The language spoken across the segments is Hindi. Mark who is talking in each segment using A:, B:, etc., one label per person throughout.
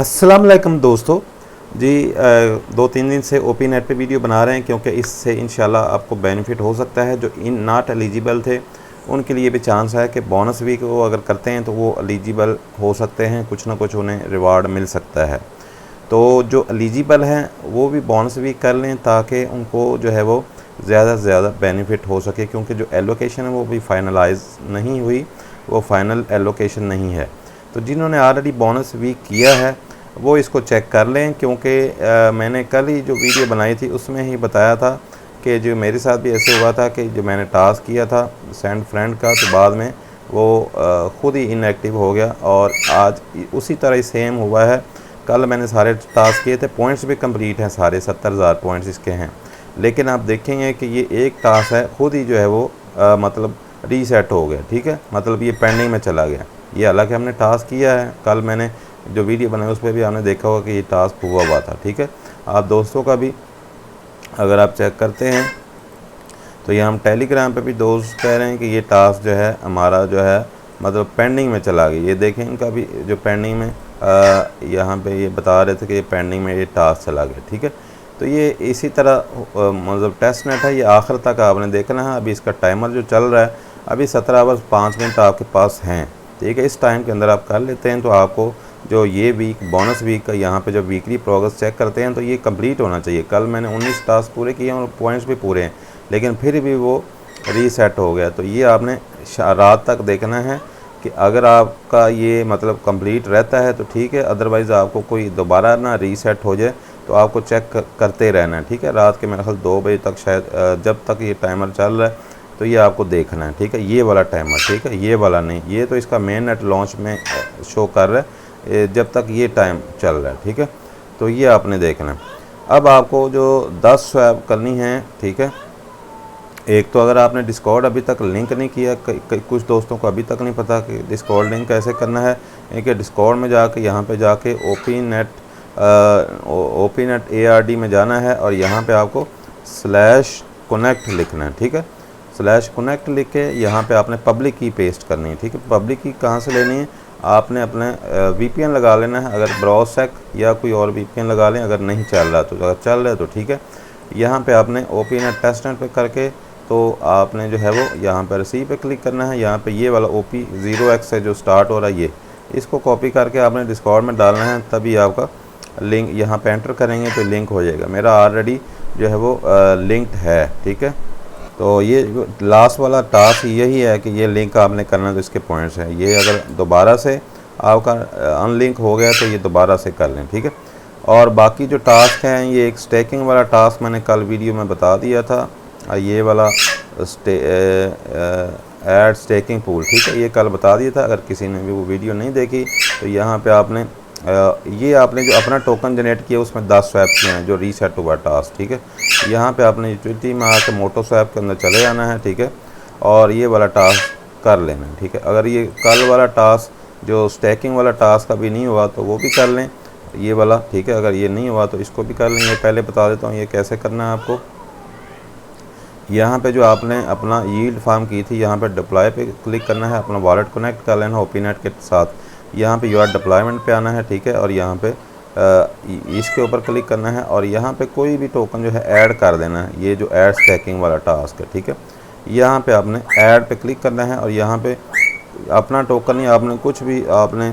A: अस्सलाम वालेकुम दोस्तों जी। 2-3 दिन से ओपी नेट पे वीडियो बना रहे हैं क्योंकि इससे इंशाल्लाह आपको बेनिफिट हो सकता है। जो इन नॉट एलिजिबल थे उनके लिए भी चांस है कि बोनस वीक वो अगर करते हैं तो वो एलिजिबल हो सकते हैं, कुछ ना कुछ उन्हें रिवार्ड मिल सकता है। तो जो एलिजिबल हैं वो भी बोनस वीक कर लें ताकि उनको जो है वो ज़्यादा से ज़्यादा बेनिफिट हो सके, क्योंकि जो एलोकेशन है वो भी फाइनलाइज नहीं हुई, वो फाइनल एलोकेशन नहीं है। तो जिन्होंने ऑलरेडी बोनस वीक किया है वो इसको चेक कर लें, क्योंकि मैंने कल ही जो वीडियो बनाई थी उसमें ही बताया था कि जो मेरे साथ भी ऐसे हुआ था कि जो मैंने टास्क किया था सेंड फ्रेंड का, तो बाद में वो ख़ुद ही इनएक्टिव हो गया। और आज उसी तरह ही सेम हुआ है। कल मैंने सारे टास्क किए थे, पॉइंट्स भी कंप्लीट हैं, सारे 70,000 पॉइंट्स इसके हैं। लेकिन आप देखेंगे कि ये एक टास्क है ख़ुद ही जो है वो मतलब रीसेट हो गया। ठीक है, मतलब ये पेंडिंग में चला गया। ये हालांकि हमने टास्क किया है, कल मैंने जो वीडियो बनाई उस पर भी आपने देखा होगा कि ये टास्क हुआ था। ठीक है, आप दोस्तों का भी अगर आप चेक करते हैं तो ये हम टेलीग्राम पे भी दोस्त कह रहे हैं कि ये टास्क जो है हमारा जो है मतलब पेंडिंग में चला गया। ये देखें इनका भी जो पेंडिंग में यहाँ पे ये बता रहे थे कि ये पेंडिंग में ये टास्क चला गया। ठीक है, तो ये इसी तरह मतलब टेस्ट नेट है, ये आखिर तक आपने देखना है। अभी इसका टाइमर जो चल रहा है अभी 17 आवर्स 5 मिनट आपके पास हैं। ठीक है, इस टाइम के अंदर आप कर लेते हैं तो आपको जो ये वीक बोनस वीक का यहाँ पे जब वीकली प्रोग्रेस चेक करते हैं तो ये कंप्लीट होना चाहिए। कल मैंने 19 टास्क पूरे किए हैं और पॉइंट्स भी पूरे हैं, लेकिन फिर भी वो रीसेट हो गया। तो ये आपने रात तक देखना है कि अगर आपका ये मतलब कंप्लीट रहता है तो ठीक है, अदरवाइज़ आपको कोई दोबारा ना रीसेट हो जाए तो आपको चेक करते रहना है। ठीक है, रात के मेरे ख्याल 2 बजे तक शायद जब तक ये टाइमर चल रहा है तो ये आपको देखना है। ठीक है, ये वाला टाइमर, ठीक है, ये वाला नहीं, ये तो इसका मेन नेट लॉन्च में शो कर रहा है जब तक ये टाइम चल रहा है। ठीक है, तो ये आपने देखना है। अब आपको जो 10 स्वैप करनी है, ठीक है, एक तो अगर आपने डिस्कॉर्ड अभी तक लिंक नहीं किया, कुछ दोस्तों को अभी तक नहीं पता कि डिस्कॉर्ड लिंक कैसे करना है। एक डिस्कॉर्ड में जाके यहाँ पे जाके ओपी नेट ARD में जाना है और यहाँ पे आपको /connect लिखना है। ठीक है, /connect लिख के यहाँ पे आपने पब्लिक की पेस्ट करनी है। ठीक है, पब्लिक की कहाँ से लेनी है, आपने अपने VPN लगा लेना है। अगर ब्राउज़सेक या कोई और VPN लगा लें, अगर नहीं चल रहा तो, अगर चल रहा है तो ठीक है। यहाँ पे आपने ओपी नेट टेस्ट नेट पे करके तो आपने जो है वो यहाँ पर रिसीव पे क्लिक करना है। यहाँ पे ये वाला OP 0x से जो स्टार्ट हो रहा है ये, इसको कॉपी करके आपने डिस्कॉर्ड में डालना है, तभी आपका लिंक यहाँ पे एंटर करेंगे तो लिंक हो जाएगा। मेरा ऑलरेडी जो है वो लिंकड है। ठीक है, तो ये लास्ट वाला टास्क यही है कि ये लिंक आपने करना, तो इसके पॉइंट्स हैं। ये अगर दोबारा से आपका अनलिंक हो गया तो ये दोबारा से कर लें। ठीक है, और बाकी जो टास्क हैं, ये एक स्टेकिंग वाला टास्क मैंने कल वीडियो में बता दिया था, ये वाला ऐड स्टेकिंग पूल, ठीक है, ये कल बता दिया था। अगर किसी ने भी वो वीडियो नहीं देखी तो यहाँ पे आपने ये आपने जो अपना टोकन जनरेट किया उसमें 10 स्वैप किए हैं जो रीसेट हुआ टास्क। ठीक है, यहाँ पे आपने यूटिलिटी में आकर मोटो स्वैप के अंदर चले जाना है। ठीक है, और ये वाला टास्क कर लेना है। ठीक है, अगर ये कल वाला टास्क जो स्टेकिंग वाला टास्क अभी नहीं हुआ तो वो भी कर लें, ये वाला। ठीक है, अगर ये नहीं हुआ तो इसको भी कर लेंगे। पहले बता देता हूँ ये कैसे करना है आपको। यहाँ पे जो आपने अपना यील्ड फार्म की थी, यहाँ पे डिप्लॉय पे क्लिक करना है, अपना वॉलेट कनेक्ट कर लेना ओपी नेट के साथ। यहाँ पे यूआर डिप्लॉयमेंट पे आना है। ठीक है, और यहाँ पे इसके ऊपर क्लिक करना है और यहाँ पे कोई भी टोकन जो है ऐड कर देना है। ये जो ऐड स्टैकिंग वाला टास्क है, ठीक है, यहाँ पे आपने ऐड पे क्लिक करना है और यहाँ पे अपना टोकन ही आपने कुछ भी आपने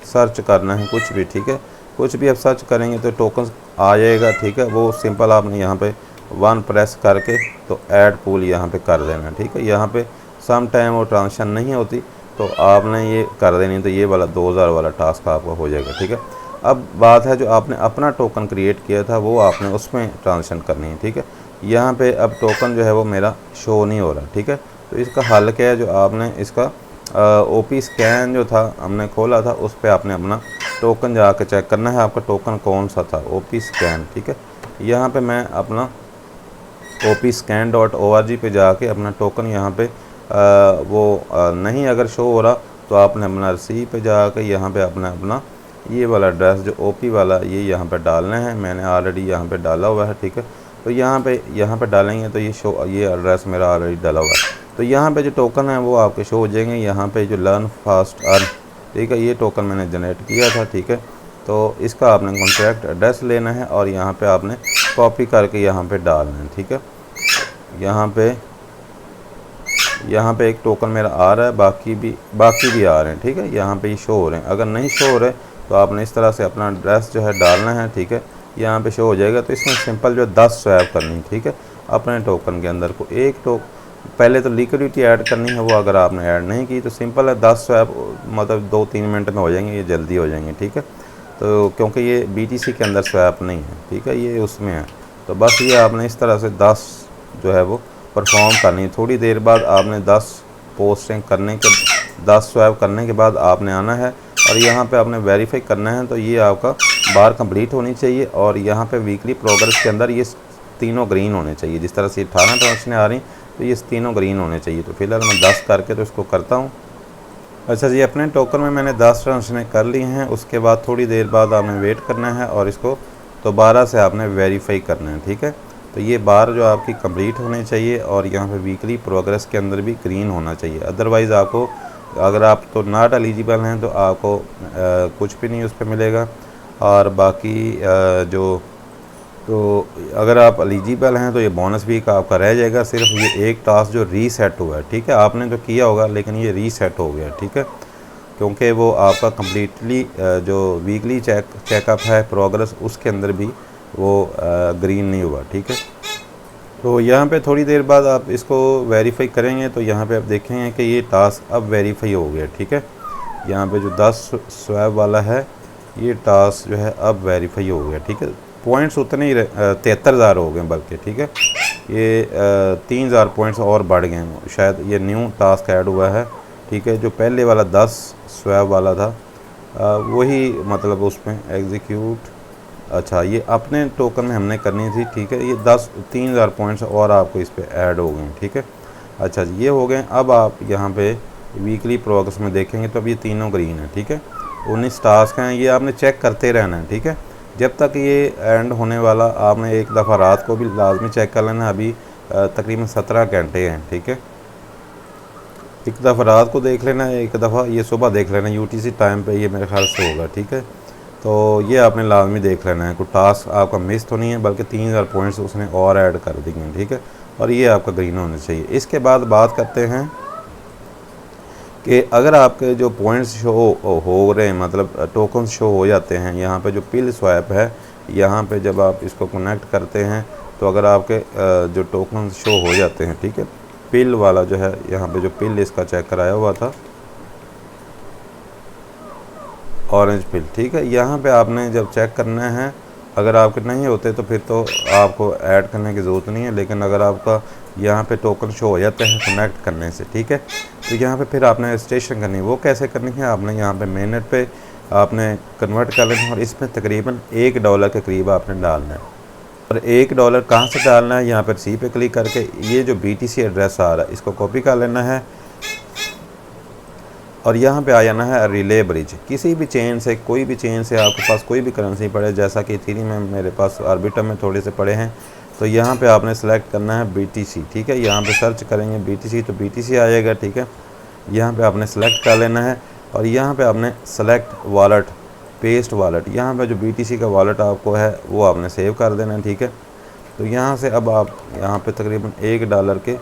A: सर्च करना है, कुछ भी। ठीक है, कुछ भी आप सर्च करेंगे तो टोकन आ जाएगा। ठीक है, वो सिंपल आपने यहाँ पे 1 प्रेस करके तो ऐड पूल यहाँ पे कर देना। ठीक है, यहाँ पे सम टाइम वो ट्रांजेक्शन नहीं होती तो आपने ये कर देनी, तो ये वाला 2000 वाला टास्क आपका हो जाएगा। ठीक है, अब बात है जो आपने अपना टोकन क्रिएट किया था वो आपने उसमें ट्रांजेक्शन करनी है। ठीक है, यहाँ पे अब टोकन जो है वो मेरा शो नहीं हो रहा। ठीक है, तो इसका हल क्या है, जो आपने इसका OP स्कैन जो था हमने खोला था उस पर आपने अपना टोकन जाके चेक करना है, आपका टोकन कौन सा था, OP स्कैन। ठीक है, यहाँ पे मैं अपना opscan.org पे जाके अपना टोकन यहाँ पे नहीं अगर शो हो रहा तो आपने अपना रिसीव पे जाके यहाँ पे अपना ये वाला एड्रेस जो OP वाला ये यहाँ पे डालना है। मैंने ऑलरेडी यहाँ पे डाला हुआ है। ठीक है, तो यहाँ पे डालेंगे तो ये एड्रेस मेरा ऑलरेडी डाला हुआ है। तो यहाँ पे जो टोकन है वो आपके शो हो जाएंगे। यहाँ पे जो लर्न फास्ट अर्न, ठीक है, ये टोकन मैंने जनरेट किया था। ठीक है, तो इसका आपने कॉन्ट्रैक्ट एड्रेस लेना है और यहाँ पे आपने कॉपी करके यहाँ पे डालना है, ठीक है। यहाँ पे एक टोकन मेरा आ रहा है, बाकी भी आ रहे हैं, ठीक है। यहाँ पे ये शो हो रहे हैं। अगर नहीं शो हो रहे तो आपने इस तरह से अपना एड्रेस जो है डालना है, ठीक है। यहाँ पे शो हो जाएगा। तो इसमें सिंपल जो 10 स्वैप करनी है, ठीक है। अपने टोकन के अंदर को पहले तो लिक्विडिटी ऐड करनी है, वो अगर आपने ऐड नहीं की तो सिंपल है 10 स्वैप मतलब 2-3 मिनट में हो जाएंगे, ये जल्दी हो जाएंगे, ठीक है। तो क्योंकि ये BTC के अंदर स्वैप नहीं है, ठीक है, ये उसमें है। तो बस ये आपने इस तरह से 10 जो है वो परफॉर्म करनी है। थोड़ी देर बाद आपने 10 पोस्टिंग करने के 10 स्वैप करने के बाद आपने आना है और यहाँ पे आपने वेरीफाई करना है। तो ये आपका बार कंप्लीट होनी चाहिए और यहाँ पे वीकली प्रोग्रेस के अंदर ये तीनों ग्रीन होने चाहिए। जिस तरह से 18 ट्रांजेक्शनें आ रही तो ये तीनों ग्रीन होने चाहिए। तो फिलहाल मैं 10 करके तो इसको करता हूँ। अच्छा जी, अपने टोकन में मैंने 10 ट्रांजेक्शनें कर ली हैं। उसके बाद थोड़ी देर बाद आपने वेट करना है और इसको दोबारा से आपने वेरीफाई करना है, ठीक है। तो ये बार जो आपकी कंप्लीट होनी चाहिए और यहाँ पे वीकली प्रोग्रेस के अंदर भी ग्रीन होना चाहिए। अदरवाइज़ आपको, अगर आप तो नॉट एलिजिबल हैं तो आपको कुछ भी नहीं उस पर मिलेगा। और बाकी तो अगर आप एलिजिबल हैं तो ये बोनस वीक आपका रह जाएगा। सिर्फ ये एक टास्क जो रीसेट हुआ है, ठीक है, आपने तो किया होगा लेकिन ये रीसेट हो गया, ठीक है, क्योंकि वो आपका कम्प्लीटली जो वीकली चेकअप है प्रोग्रेस उसके अंदर भी वो ग्रीन नहीं हुआ, ठीक है। तो यहाँ पे थोड़ी देर बाद आप इसको वेरीफाई करेंगे तो यहाँ पे आप देखेंगे कि ये टास्क अब वेरीफाई हो गया, ठीक है। यहाँ पे जो 10 स्वैप वाला है ये टास्क जो है अब वेरीफाई हो गया, ठीक है। पॉइंट्स उतने ही 73,000 हो गए बल्कि, ठीक है। ये 3,000 पॉइंट्स और बढ़ गए हैं, शायद ये न्यू टास्क ऐड हुआ है, ठीक है। जो पहले वाला 10 स्वैप वाला था वही मतलब उसमें एग्जीक्यूट, अच्छा ये अपने टोकन में हमने करनी थी, ठीक है। ये 3,000 पॉइंट्स और आपको इस पर ऐड हो गए, ठीक है। अच्छा जी, ये हो गए। अब आप यहाँ पे वीकली प्रोग्रेस में देखेंगे तो अब ये तीनों ग्रीन है, ठीक है। 19 टास्क हैं, ये आपने चेक करते रहना है, ठीक है, जब तक ये एंड होने वाला। आपने एक दफ़ा रात को भी लाजमी चेक कर लेना। अभी तकरीबन 17 घंटे हैं, ठीक है। एक दफ़ा रात को देख लेना, एक दफ़ा ये सुबह देख लेना, UTC टाइम पे ये मेरे ख्याल से होगा, ठीक है। तो ये आपने लाजमी देख लेना है, कोई टास्क आपका मिस तो नहीं है, बल्कि 3,000 पॉइंट्स उसने और ऐड कर दिए हैं, ठीक है। और ये आपका ग्रीन होना चाहिए। इसके बाद बात करते हैं कि अगर आपके जो पॉइंट्स शो हो रहे हैं, मतलब टोकन शो हो जाते हैं, यहाँ पे जो पिल स्वैप है, यहाँ पे जब आप इसको कनेक्ट करते हैं तो अगर आपके जो टोकन शो हो जाते हैं, ठीक है, पिल वाला जो है, यहाँ पे जो पिल इसका चेक कराया हुआ था ऑरेंज पिल, ठीक है, यहाँ पे आपने जब चेक करना है, अगर आपके नहीं होते तो फिर तो आपको ऐड करने की ज़रूरत नहीं है। लेकिन अगर आपका यहाँ पे टोकन शो हो जाते हैं कनेक्ट करने से, ठीक है, तो यहाँ पे फिर आपने रजिस्ट्रेशन करनी है। वो कैसे करनी है, आपने यहाँ पे मेननेट पे आपने कन्वर्ट कर लेना है और इसमें तकरीबन $1 के करीब आपने डालना है। और $1 कहाँ से डालना है, यहाँ पर सी पे क्लिक करके ये जो BTC एड्रेस आ रहा है इसको कॉपी कर लेना है और यहाँ पे आ जाना है रिले ब्रिज। किसी भी चेन से, कोई भी चेन से आपके पास कोई भी करेंसी पड़े, जैसा कि इथेरियम में मेरे पास आर्बिट्रम में थोड़े से पड़े हैं, तो यहाँ पे आपने सेलेक्ट करना है BTC, ठीक है। यहाँ पे सर्च करेंगे BTC तो BTC आ जाएगा, ठीक है। यहाँ पे आपने सेलेक्ट कर लेना है और यहाँ पे आपने सेलेक्ट वॉलेट, पेस्ट वॉलेट, यहाँ पे जो BTC का वॉलेट आपको है वो आपने सेव कर देना है, ठीक है। तो यहाँ से अब आप यहाँ पे तकरीबन $1 के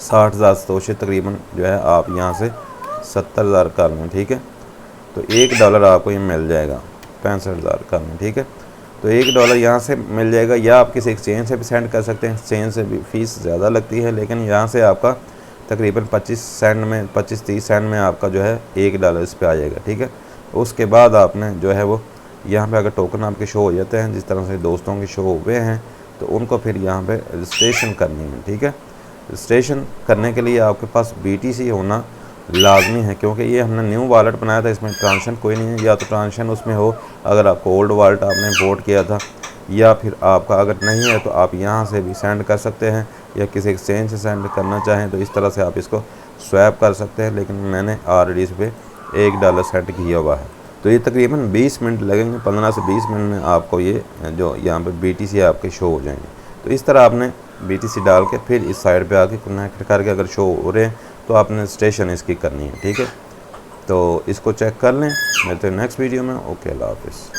A: 60,000 तकरीबन जो है आप यहाँ से 70,000 कर लें, ठीक है। तो $1 आपको ये मिल जाएगा, 65,000 कर लें, ठीक है। तो $1 यहाँ से मिल जाएगा, या आप किसी एक्सचेंज से भी सेंड कर सकते हैं। एक्सचेंज से भी फ़ीस ज़्यादा लगती है, लेकिन यहाँ से आपका तकरीबन 25 सेंट में, 25-30 सेंट में आपका जो है $1 इस पर आ जाएगा, ठीक है। उसके बाद आपने जो है वो यहाँ पे अगर टोकन आपके शो हो जाते हैं, जिस तरह से दोस्तों के शो हुए हैं, तो उनको फिर यहाँ पे रजिस्ट्रेशन करनी है, ठीक है। रजिस्ट्रेशन करने के लिए आपके पास BTC होना लाजमी है, क्योंकि ये हमने न्यू वॉलेट बनाया था, इसमें ट्रांजेक्शन कोई नहीं है। या तो ट्रांजेक्शन उसमें हो अगर आपको ओल्ड वॉलेट आपने इंपोर्ट किया था, या फिर आपका अगर नहीं है तो आप यहाँ से भी सेंड कर सकते हैं, या किसी एक्सचेंज से सेंड करना चाहें तो इस तरह से आप इसको स्वैप कर सकते हैं। लेकिन मैंने ऑलरेडी इस पर $1 सेंड किया हुआ है। तो ये तकरीबन 20 मिनट लगेंगे, 15 से 20 मिनट में आपको ये जो यहाँ पर BTC आपके शो हो जाएंगे। तो इस तरह आपने BTC डाल के फिर इस साइड पे आके कनेक्ट करके अगर शो हो रहे हैं तो आपने रजिस्ट्रेशन इसकी करनी है, ठीक है। तो इसको चेक कर लें। मिलते हैं नेक्स्ट वीडियो में। ओके, अल्लाह हाफिज़।